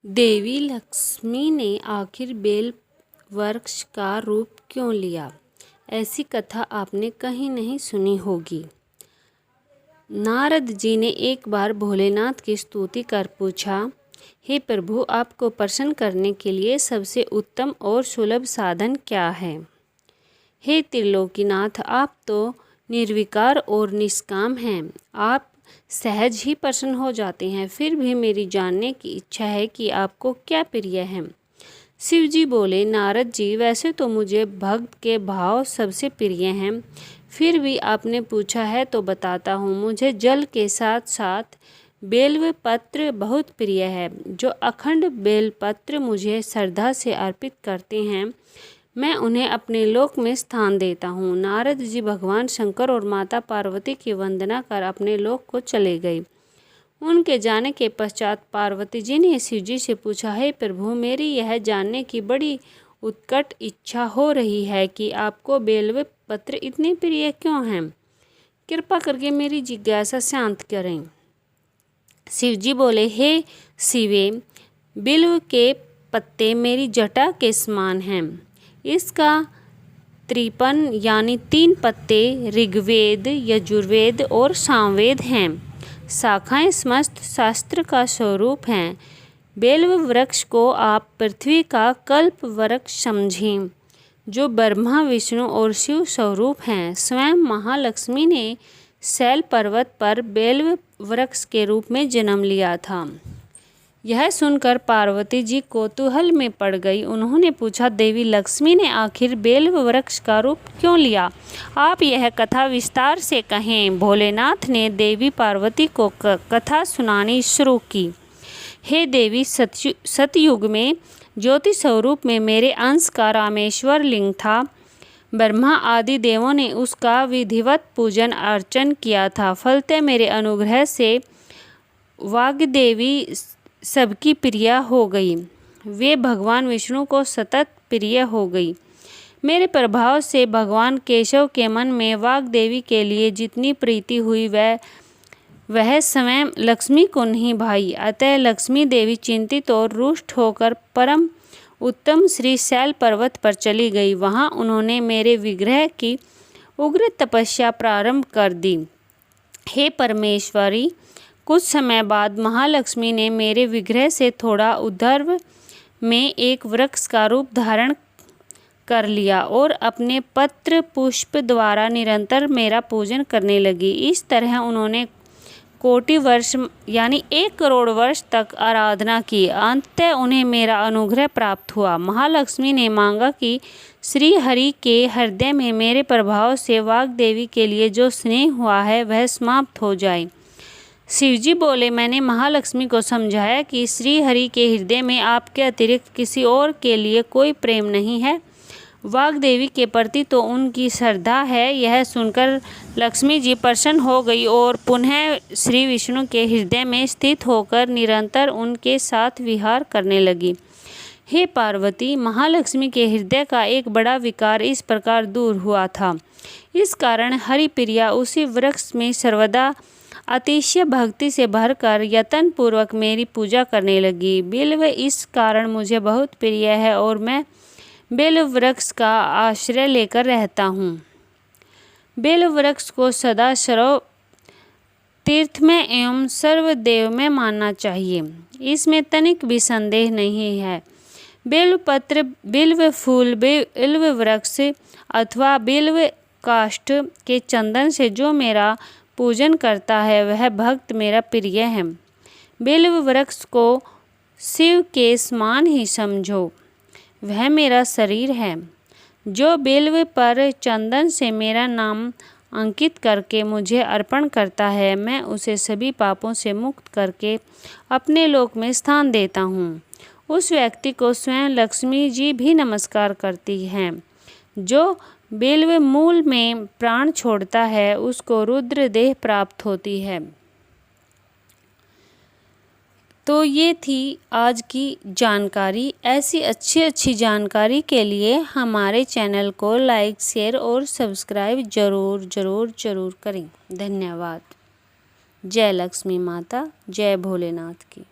देवी लक्ष्मी ने आखिर बेल वृक्ष का रूप क्यों लिया? ऐसी कथा आपने कहीं नहीं सुनी होगी। नारद जी ने एक बार भोलेनाथ की स्तुति कर पूछा, हे प्रभु, आपको प्रसन्न करने के लिए सबसे उत्तम और सुलभ साधन क्या है? हे त्रिलोकीनाथ, आप तो निर्विकार और निष्काम हैं। आप सहज ही प्रसन्न हो जाते हैं। फिर भी मेरी जानने की इच्छा है कि आपको क्या प्रिय है। शिव जी बोले, नारद जी, वैसे तो मुझे भक्त के भाव सबसे प्रिय हैं, फिर भी आपने पूछा है तो बताता हूँ। मुझे जल के साथ साथ बेल पत्र बहुत प्रिय है। जो अखंड बेल पत्र मुझे श्रद्धा से अर्पित करते हैं, मैं उन्हें अपने लोक में स्थान देता हूँ। नारद जी भगवान शंकर और माता पार्वती की वंदना कर अपने लोक को चले गए। उनके जाने के पश्चात पार्वती जी ने शिव जी से पूछा, हे प्रभु, मेरी यह जानने की बड़ी उत्कट इच्छा हो रही है कि आपको बेल पत्र इतने प्रिय क्यों हैं। कृपा करके मेरी जिज्ञासा शांत करें। शिव जी बोले, हे शिवे, बिल्व के पत्ते मेरी जटा के समान हैं। इसका 53 यानी 3 पत्ते ऋग्वेद, यजुर्वेद और सामवेद हैं। शाखाएं समस्त शास्त्र का स्वरूप हैं। बेल वृक्ष को आप पृथ्वी का कल्प वृक्ष समझें, जो ब्रह्मा, विष्णु और शिव स्वरूप हैं। स्वयं महालक्ष्मी ने शैल पर्वत पर बेल वृक्ष के रूप में जन्म लिया था। यह सुनकर पार्वती जी कौतूहल में पड़ गई। उन्होंने पूछा, देवी लक्ष्मी ने आखिर बेल वृक्ष का रूप क्यों लिया? आप यह कथा विस्तार से कहें। भोलेनाथ ने देवी पार्वती को कथा सुनानी शुरू की। हे देवी, सतयुग में ज्योति स्वरूप में मेरे अंश का रामेश्वर लिंग था। ब्रह्मा आदि देवों ने उसका विधिवत पूजन अर्चन किया था। फलतः मेरे अनुग्रह से वाग्देवी सबकी प्रिय हो गई। वे भगवान विष्णु को सतत प्रिय हो गई। मेरे प्रभाव से भगवान केशव के मन में वाग्देवी के लिए जितनी प्रीति हुई वह स्वयं लक्ष्मी को नहीं भाई। अतः लक्ष्मी देवी चिंतित और रुष्ट होकर परम उत्तम श्री शैल पर्वत पर चली गई। वहां उन्होंने मेरे विग्रह की उग्र तपस्या प्रारंभ कर दी। हे परमेश्वरी, कुछ समय बाद महालक्ष्मी ने मेरे विग्रह से थोड़ा ऊर्ध्व में एक वृक्ष का रूप धारण कर लिया और अपने पत्र पुष्प द्वारा निरंतर मेरा पूजन करने लगी। इस तरह उन्होंने कोटि वर्ष यानी 1 करोड़ वर्ष तक आराधना की। अंततः उन्हें मेरा अनुग्रह प्राप्त हुआ। महालक्ष्मी ने मांगा कि श्री हरि के हृदय में मेरे प्रभाव से वाग्देवी के लिए जो स्नेह हुआ है वह समाप्त हो जाए। शिवजी बोले, मैंने महालक्ष्मी को समझाया कि श्री हरि के हृदय में आपके अतिरिक्त किसी और के लिए कोई प्रेम नहीं है। वाग्देवी के प्रति तो उनकी श्रद्धा है। यह सुनकर लक्ष्मी जी प्रसन्न हो गई और पुनः श्री विष्णु के हृदय में स्थित होकर निरंतर उनके साथ विहार करने लगी। हे पार्वती, महालक्ष्मी के हृदय का एक बड़ा विकार इस प्रकार दूर हुआ था। इस कारण हरिप्रिया उसी वृक्ष में सर्वदा अतिशय भक्ति से भरकर यत्न पूर्वक मेरी पूजा करने लगी। बिल्व इस कारण मुझे बहुत प्रिय है और मैं बेल वृक्ष का आश्रय लेकर रहता हूँ। बेल वृक्ष को सदा सर्व तीर्थ में एवं सर्वदेव में मानना चाहिए, इसमें तनिक भी संदेह नहीं है। बेल पत्र, बिल्व फूल, बिल्व वृक्ष अथवा बिल्व काष्ठ के चंदन से जो मेरा पूजन करता है वह भक्त मेरा प्रिय है। बिल्व वृक्ष को शिव के समान ही समझो, वह मेरा शरीर है। जो बिल्व पर चंदन से मेरा नाम अंकित करके मुझे अर्पण करता है, मैं उसे सभी पापों से मुक्त करके अपने लोक में स्थान देता हूँ। उस व्यक्ति को स्वयं लक्ष्मी जी भी नमस्कार करती हैं। जो बिल्व मूल में प्राण छोड़ता है उसको रुद्र देह प्राप्त होती है। तो ये थी आज की जानकारी। ऐसी अच्छी जानकारी के लिए हमारे चैनल को लाइक, शेयर और सब्सक्राइब जरूर करें। धन्यवाद। जय लक्ष्मी माता, जय भोलेनाथ की।